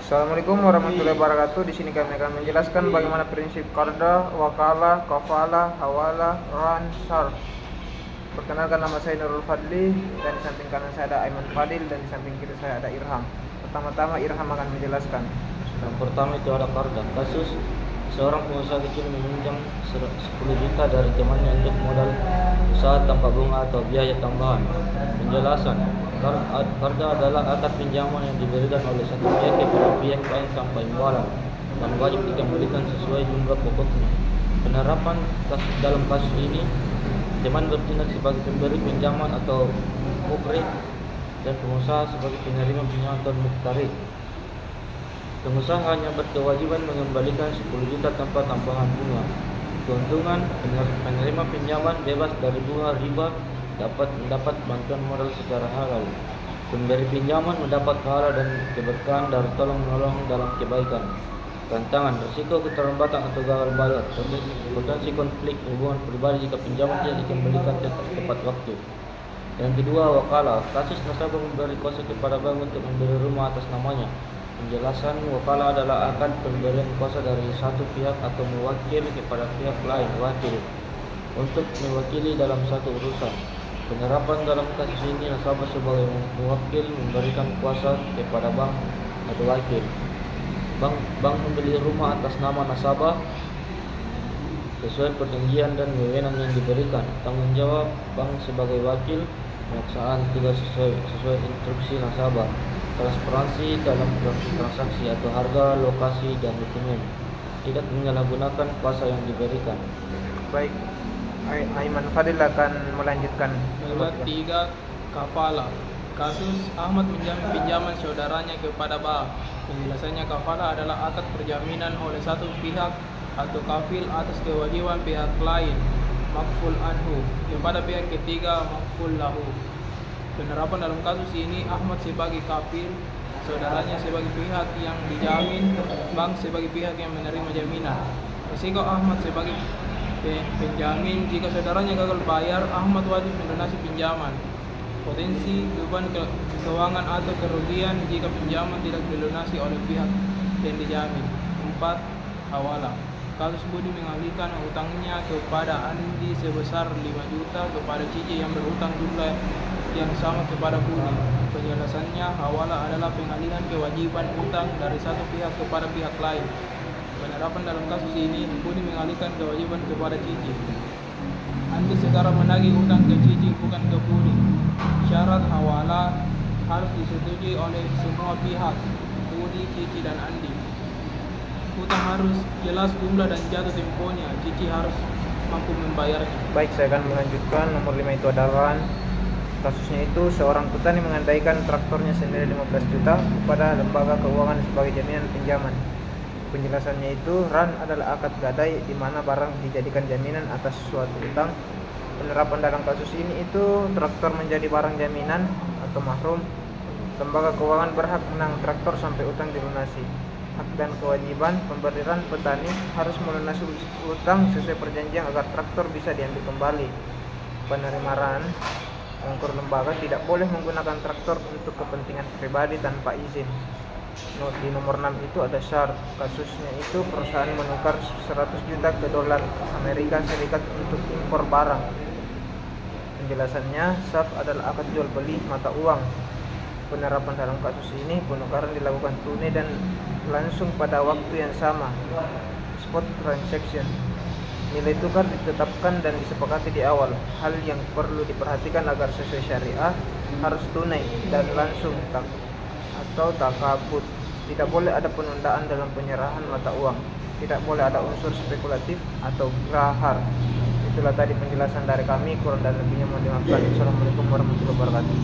Assalamualaikum warahmatullahi wabarakatuh. Di sini kami akan menjelaskan bagaimana prinsip qarda, wakalah, kafalah, hawalah, ran, syarf. Perkenalkan, nama saya Nurul Fadli, dan di samping kanan saya ada Aiman Fadil, dan di samping kiri saya ada Irham. Pertama-tama Irham akan menjelaskan. Yang pertama itu ada qarda. Kasus seorang pengusaha kecil meminjam 10 juta dari temannya untuk modal usaha tanpa bunga atau biaya tambahan. Penjelasan: qarda adalah akad pinjaman yang diberikan oleh satu pihak kepada pihak lain tanpa imbalan dan wajib dikembalikan sesuai jumlah pokoknya. Penerapan dalam kasus ini, teman bertindak sebagai pemberi pinjaman atau mukrid dan pengusaha sebagai penerima pinjaman atau muqtarid. Pengusaha hanya berkewajiban mengembalikan 10 juta tanpa tambahan bunga. Keuntungan: penerima pinjaman bebas dari bunga riba, dapat mendapat bantuan modal secara halal. Pemberi pinjaman mendapat pahala dan keberkahan dari tolong-menolong dalam kebaikan. Tantangan: risiko keterlambatan atau gagal bayar, potensi konflik hubungan pribadi jika pinjaman tidak dikembalikan tepat waktu. Yang kedua, wakalah. Kasus nasabah memberi kuasa kepada bank untuk membeli rumah atas namanya. Penjelasan: wakalah adalah akad pemberian kuasa dari satu pihak atau mewakil kepada pihak lain wakil untuk mewakili dalam satu urusan. Penerapan dalam kasus ini, nasabah sebagai mewakil memberikan kuasa kepada bank atau wakil. Bank membeli rumah atas nama nasabah sesuai perjanjian dan wewenang yang diberikan. Tanggung jawab bank sebagai wakil, pelaksanaan tugas sesuai instruksi nasabah. Transparansi dalam transaksi atau harga, lokasi, dan dokumen. Tidak menyalahgunakan kuasa yang diberikan. Baik, Aiman Fadil akan melanjutkan. Nomor 3, kafalah. Kasus Ahmad menjamin pinjaman saudaranya kepada bank. Penjelasannya, kafalah adalah akad perjaminan oleh satu pihak atau kafil atas kewajiban pihak lain, makful anhu, kepada pihak ketiga, makful lahu. Penerapan dalam kasus ini, Ahmad sebagai kafil, saudaranya sebagai pihak yang dijamin, bank sebagai pihak yang menerima jaminan. Risiko: Ahmad sebagai penjamin, jika saudaranya gagal bayar, Ahmad wajib melunasi pinjaman. Potensi beban keuangan atau kerugian jika pinjaman tidak dilunasi oleh pihak yang dijamin. 4, hawalah. Kasus Budi mengalihkan utangnya kepada Andi sebesar 5 juta kepada Cici yang berutang jumlah yang sama kepada Budi. Penjelasannya, hawalah adalah pengalihan kewajiban utang dari satu pihak kepada pihak lain. Penerapan dalam kasus ini, Budi mengalihkan kewajiban kepada Cici. Andi sekarang menagih utang ke Cici, bukan ke Budi. Syarat hawalah harus disetujui oleh semua pihak, Budi, Cici, dan Andi. Utang harus jelas jumlah dan jatuh temponya. Cici harus mampu membayarnya. Baik, saya akan melanjutkan. Nomor 5 itu adalah kasusnya itu seorang petani mengandaikan traktornya senilai 15 juta kepada lembaga keuangan sebagai jaminan pinjaman. Penjelasannya itu, ran adalah akad gadai di mana barang dijadikan jaminan atas suatu utang. Penerapan dalam kasus ini itu, traktor menjadi barang jaminan atau mahrum. Lembaga keuangan berhak menang traktor sampai utang dilunasi. Hak dan kewajiban: pemberi ran, petani harus melunasi utang sesuai perjanjian agar traktor bisa diambil kembali. Penerima ran, ongkir lembaga tidak boleh menggunakan traktor untuk kepentingan pribadi tanpa izin. Di nomor 6 itu ada syarat. Kasusnya itu, perusahaan menukar 100 juta ke dolar Amerika Serikat untuk impor barang. Penjelasannya, syarf adalah akad jual beli mata uang. Penerapan dalam kasus ini, penukaran dilakukan tunai dan langsung pada waktu yang sama, spot transaction. Nilai tukar ditetapkan dan disepakati di awal. Hal yang perlu diperhatikan agar sesuai syariah, harus tunai dan langsung atau takabut. Tidak boleh ada penundaan dalam penyerahan mata uang. Tidak boleh ada unsur spekulatif atau grahar. Itulah tadi penjelasan dari kami. Kurang dan lebihnya mohon dimaafkan. Assalamualaikum warahmatullahi wabarakatuh.